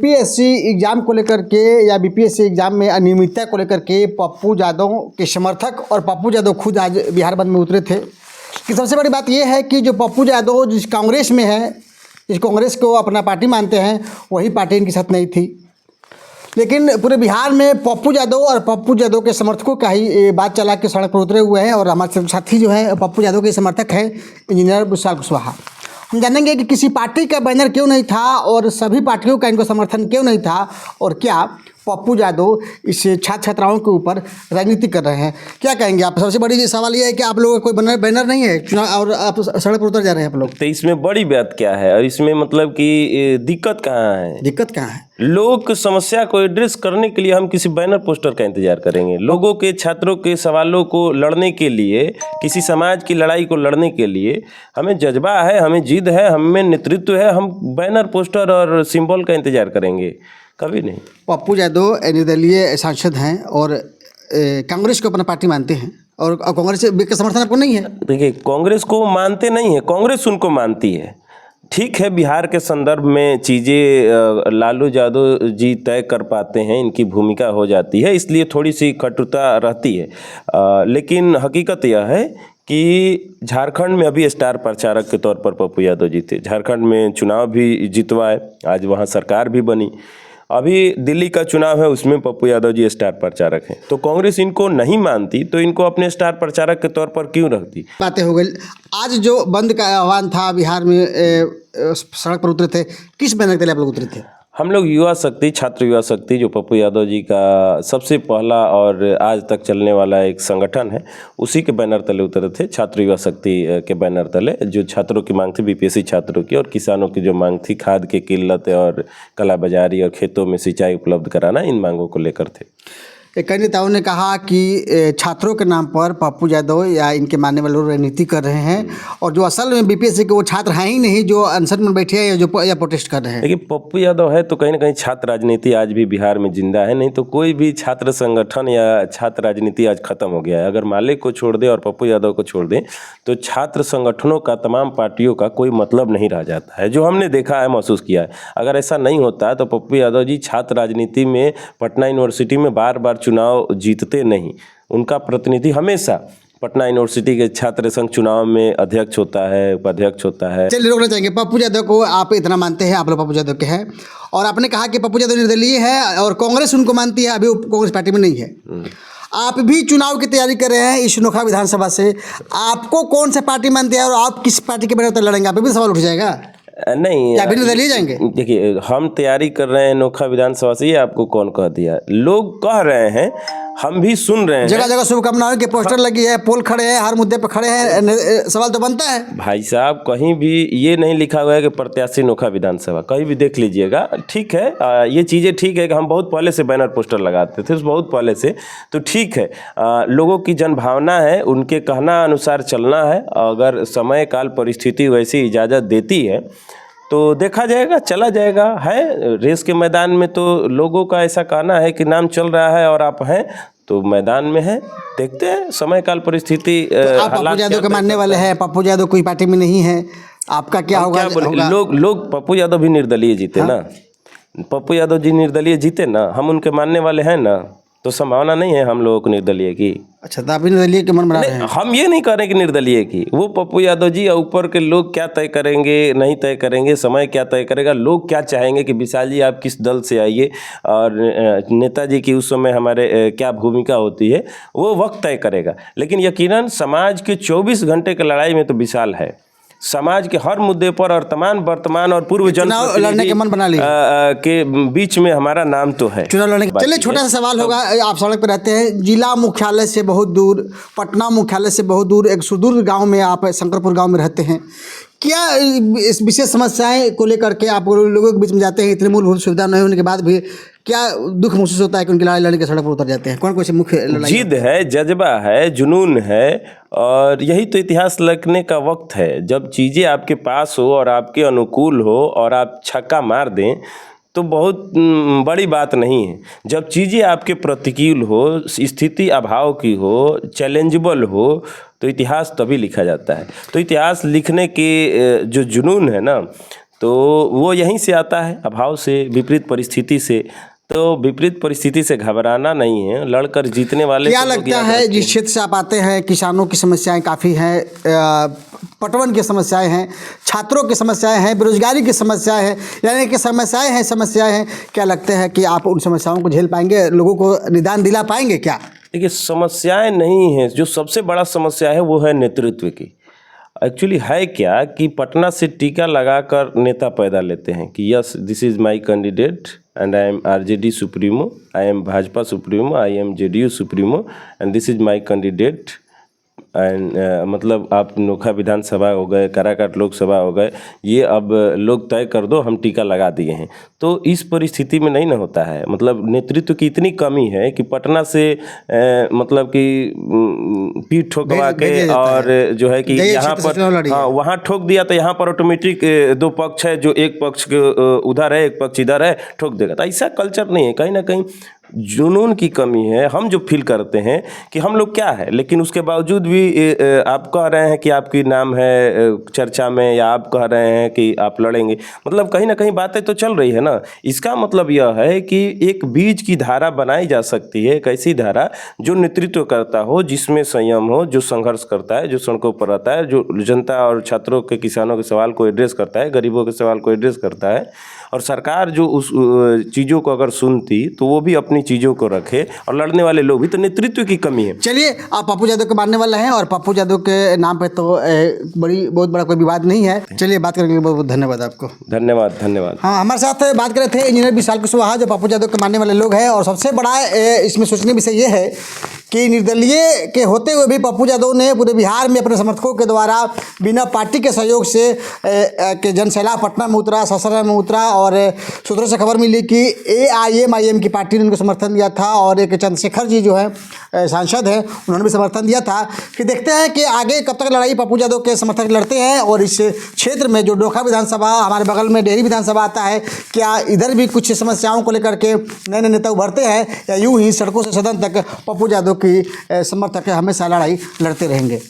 BPSC exam को लेकर के या बीपीएससी एग्ज़ाम में अनियमितता को लेकर के पप्पू यादव के समर्थक और पप्पू यादव खुद आज बिहार बंद में उतरे थे। कि सबसे बड़ी बात यह है कि जो पप्पू यादव जिस कांग्रेस में है, जिस कांग्रेस को अपना पार्टी मानते हैं, वही पार्टी इनके साथ नहीं थी। लेकिन पूरे बिहार में पप्पू यादव और पप्पू यादव के समर्थकों का ही बात चला के सड़क पर उतरे हुए हैं। और हमारे साथी जो है पप्पू यादव के समर्थक हैं इंजीनियर विशाल कुशवाहा। हम जानेंगे कि किसी पार्टी का बैनर क्यों नहीं था और सभी पार्टियों का इनको समर्थन क्यों नहीं था, और क्या पप्पू यादव इस छात्र छात्राओं के ऊपर राजनीति कर रहे हैं। क्या कहेंगे आप? सबसे बड़ी सवाल यह है कि आप लोगों का कोई बैनर नहीं है चुनाव और आप सड़क पर उतर जा रहे हैं आप लोग। तो इसमें बड़ी बात क्या है और इसमें मतलब कि दिक्कत कहाँ है? दिक्कत कहाँ है? लोग की समस्या को एड्रेस करने के लिए हम किसी बैनर पोस्टर का इंतजार करेंगे? लोगों के, छात्रों के सवालों को लड़ने के लिए, किसी समाज की लड़ाई को लड़ने के लिए हमें जज्बा है, हमें जिद है, हमें नेतृत्व है। हम बैनर पोस्टर और सिंबल का इंतजार करेंगे? कभी नहीं। पप्पू यादव निर्दलीय सांसद हैं और कांग्रेस को अपना पार्टी मानते हैं और कांग्रेस का समर्थन आपको नहीं है। देखिए, कांग्रेस को मानते नहीं है, कांग्रेस उनको मानती है। ठीक है, बिहार के संदर्भ में चीज़ें लालू यादव जी तय कर पाते हैं, इनकी भूमिका हो जाती है, इसलिए थोड़ी सी कटुता रहती है। लेकिन हकीकत यह है कि झारखंड में अभी स्टार प्रचारक के तौर पर पप्पू यादव जीते। झारखंड में चुनाव भी जितवाए, आज वहाँ सरकार भी बनी। अभी दिल्ली का चुनाव है, उसमें पप्पू यादव जी स्टार प्रचारक हैं। तो कांग्रेस इनको नहीं मानती तो इनको अपने स्टार प्रचारक के तौर पर क्यों रखती? बातें हो गई। आज जो बंद का आह्वान था बिहार में, सड़क पर उतरे थे, किस बैनर के लिए आप लोग उतरे थे? हम लोग युवा शक्ति, छात्र युवा शक्ति, जो पप्पू यादव जी का सबसे पहला और आज तक चलने वाला एक संगठन है, उसी के बैनर तले उतरे थे। छात्र युवा शक्ति के बैनर तले जो छात्रों की मांग थी, बीपीएससी छात्रों की और किसानों की जो मांग थी, खाद की किल्लत और कालाबाजारी और खेतों में सिंचाई उपलब्ध कराना, इन मांगों को लेकर थे। कई नेताओं ने कहा कि छात्रों के नाम पर पप्पू यादव या इनके मानने वाले लोग राजनीति कर रहे हैं, और जो असल में बीपीएससी के वो छात्र हैं ही नहीं जो अनशन में बैठे हैं या प्रोटेस्ट कर रहे हैं। देखिए, पप्पू यादव है तो कहीं ना कहीं छात्र राजनीति आज भी बिहार में जिंदा है। नहीं तो कोई भी छात्र संगठन या छात्र राजनीति आज खत्म हो गया है। अगर मालिक को छोड़ दे और पप्पू यादव को छोड़ दे तो छात्र संगठनों का, तमाम पार्टियों का कोई मतलब नहीं रह जाता है, जो हमने देखा है, महसूस किया है। अगर ऐसा नहीं होता तो पप्पू यादव जी छात्र राजनीति में पटना यूनिवर्सिटी में बार बार चुनाव जीतते नहीं। उनका प्रतिनिधि हमेशा पटना यूनिवर्सिटी के छात्र संघ चुनाव में अध्यक्ष होता है, उपाध्यक्ष होता है। चलिए, रोकना चाहेंगे। पप्पू यादव को आप इतना मानते हैं, आप लोग पप्पू यादव के हैं, और आपने कहा कि पप्पू यादव निर्दलीय है और कांग्रेस उनको मानती है, अभी वो कांग्रेस पार्टी में नहीं है। आप भी चुनाव की तैयारी कर रहे हैं इस नोखा विधानसभा से, आपको कौन सा पार्टी मानती है और आप किस पार्टी के बैनर पर लड़ेंगे? आप भी सवाल उठ जाएगा। नहीं, या निर्दलीय जाएंगे? देखिए, हम तैयारी कर रहे हैं नोखा विधानसभा से, ये आपको कौन कह दिया? लोग कह रहे हैं, हम भी सुन रहे हैं। जगह जगह शुभकामनाओं के पोस्टर लगी है, पोल खड़े हैं, हर मुद्दे पर खड़े हैं, सवाल तो बनता है। भाई साहब, कहीं भी ये नहीं लिखा हुआ है कि प्रत्याशी नोखा विधानसभा, कहीं भी देख लीजिएगा। ठीक है, ये चीज़ें ठीक है कि हम बहुत पहले से बैनर पोस्टर लगाते थे, बहुत पहले से, तो ठीक है। लोगों की जनभावना है, उनके कहना अनुसार चलना है। अगर समय काल परिस्थिति वैसी इजाज़त देती है तो देखा जाएगा, चला जाएगा। है रेस के मैदान में तो लोगों का ऐसा कहना है कि नाम चल रहा है और आप हैं तो मैदान में हैं, देखते हैं समय काल परिस्थिति। तो आप पप्पू यादव के मानने वाले हैं, पप्पू यादव कोई पार्टी में नहीं है, आपका क्या होगा? लोग पप्पू यादव भी निर्दलीय जीते ना, पप्पू यादव जी निर्दलीय जीते ना, हम उनके मानने वाले हैं ना, तो संभावना नहीं है हम लोगों को निर्दलीय की। अच्छा, तो आप निर्दलीय के मन बना रहे हैं? हम ये नहीं कह रहे कि निर्दलीय की, वो पप्पू यादव जी या ऊपर के लोग क्या तय करेंगे, नहीं तय करेंगे, समय क्या तय करेगा, लोग क्या चाहेंगे कि विशाल जी आप किस दल से आइए और नेताजी की उस समय हमारे क्या भूमिका होती है, वो वक्त तय करेगा। लेकिन यकीनन समाज के 24 घंटे की लड़ाई में तो विशाल है। समाज के हर मुद्दे पर और तमाम वर्तमान और पूर्व चुनाव लड़ने के मन बना लिया के बीच में हमारा नाम तो है चुनाव लड़ने। चलिए, छोटा सा सवाल होगा। आप सड़क पर रहते हैं, जिला मुख्यालय से बहुत दूर, पटना मुख्यालय से बहुत दूर, एक सुदूर गांव में आप शंकरपुर गांव में रहते हैं। क्या इस विशेष समस्याएं को लेकर के आप लोगों के बीच में जाते हैं, इतनी मूलभूत सुविधा नहीं होने के बाद भी क्या दुख महसूस होता है कि उनकी लड़ाई लड़ने के सड़क पर उतर जाते हैं? कौन से मुख्य लड़ाई? जिद है, जज्बा है, जुनून है, और यही तो इतिहास लिखने का वक्त है। जब चीज़ें आपके पास हो और आपके अनुकूल हो और आप छक्का मार दें तो बहुत बड़ी बात नहीं है। जब चीज़ें आपके प्रतिकूल हो, स्थिति अभाव की हो, चैलेंजेबल हो, तो इतिहास तभी लिखा जाता है। तो इतिहास लिखने के जो जुनून है ना, तो वो यहीं से आता है, अभाव से, विपरीत परिस्थिति से। तो विपरीत परिस्थिति से घबराना नहीं है, लड़कर जीतने वाले क्या को लोग लगता याद है रखते जिस हैं। क्षेत्र से आप आते हैं, किसानों की समस्याएं काफ़ी हैं, पटवन की समस्याएं हैं, छात्रों की समस्याएं हैं, बेरोजगारी की समस्याएं हैं, यानी कि समस्याएं हैं। क्या लगता है कि आप उन समस्याओं को झेल पाएंगे, लोगों को निदान दिला पाएंगे क्या? देखिए, समस्याएं नहीं हैं, जो सबसे बड़ा समस्या है वो है नेतृत्व की। एक्चुअली है क्या कि पटना से टीका लगाकर नेता पैदा लेते हैं कि yes this is my candidate and I am RJD supremo, I am Bhajpa supremo, I am JDU supremo and this is my candidate and मतलब आप नोखा विधानसभा हो गए, काराकाट लोकसभा हो गए, ये अब लोग तय कर दो, हम टीका लगा दिए हैं। तो इस परिस्थिति में नहीं ना होता है, मतलब नेतृत्व की इतनी कमी है कि पटना से मतलब कि पीठ ठोकवा के और जो है कि यहाँ पर हाँ वहाँ ठोक दिया तो यहाँ पर ऑटोमेटिक दो पक्ष है, जो एक पक्ष उधर है एक पक्ष इधर है, ठोक देगा। तो ऐसा कल्चर नहीं है, कहीं ना कहीं जुनून की कमी है। हम जो फील करते हैं कि हम लोग क्या है, लेकिन उसके बावजूद भी आप कह रहे हैं कि आपकी नाम है चर्चा में, या आप कह रहे हैं कि आप लड़ेंगे, मतलब कहीं ना कहीं बातें तो चल रही है ना। इसका मतलब यह है कि एक बीज की धारा बनाई जा सकती है, एक ऐसी धारा जो नेतृत्व करता हो, जिसमें संयम हो, जो संघर्ष करता है, जो सड़कों पर रहता है, जो जनता और छात्रों के, किसानों के सवाल को एड्रेस करता है, गरीबों के सवाल को एड्रेस करता है। और सरकार जो उस चीज़ों को अगर सुनती तो वो भी अपनी चीज़ों को रखे, और लड़ने वाले लोग भी। तो नेतृत्व की कमी है। चलिए, आप पप्पू यादव के मानने वाले हैं और पप्पू यादव के नाम पे तो बहुत बड़ा कोई विवाद नहीं है। चलिए, बात करने के लिए बहुत बहुत धन्यवाद आपको। धन्यवाद धन्यवाद। हाँ, हमारे साथ बात कर रहे थे इंजीनियर विशाल कुशवाहा, जो पप्पू यादव के मानने वाले लोग हैं। और सबसे बड़ा इसमें सोचने विषय ये है कि निर्दलीय के होते हुए भी पप्पू यादव ने पूरे बिहार में अपने समर्थकों के द्वारा बिना पार्टी के सहयोग से के जनसैलाब पटना में उतरा, ससरा में उतरा। और सूत्रों से खबर मिली कि AIM की पार्टी ने उनको समर्थन दिया था, और एक चंद्रशेखर जी जो है सांसद हैं, उन्होंने भी समर्थन दिया था। कि देखते हैं कि आगे कब तक लड़ाई पप्पू यादव के समर्थक लड़ते हैं। और इस क्षेत्र में जो डोखा विधानसभा, हमारे बगल में डेहरी विधानसभा आता है, क्या इधर भी कुछ समस्याओं को लेकर के नए नए नेता उभरते हैं, या यूँ ही सड़कों से सदन तक पप्पू यादव की समर्थक हमेशा लड़ाई लड़ते रहेंगे?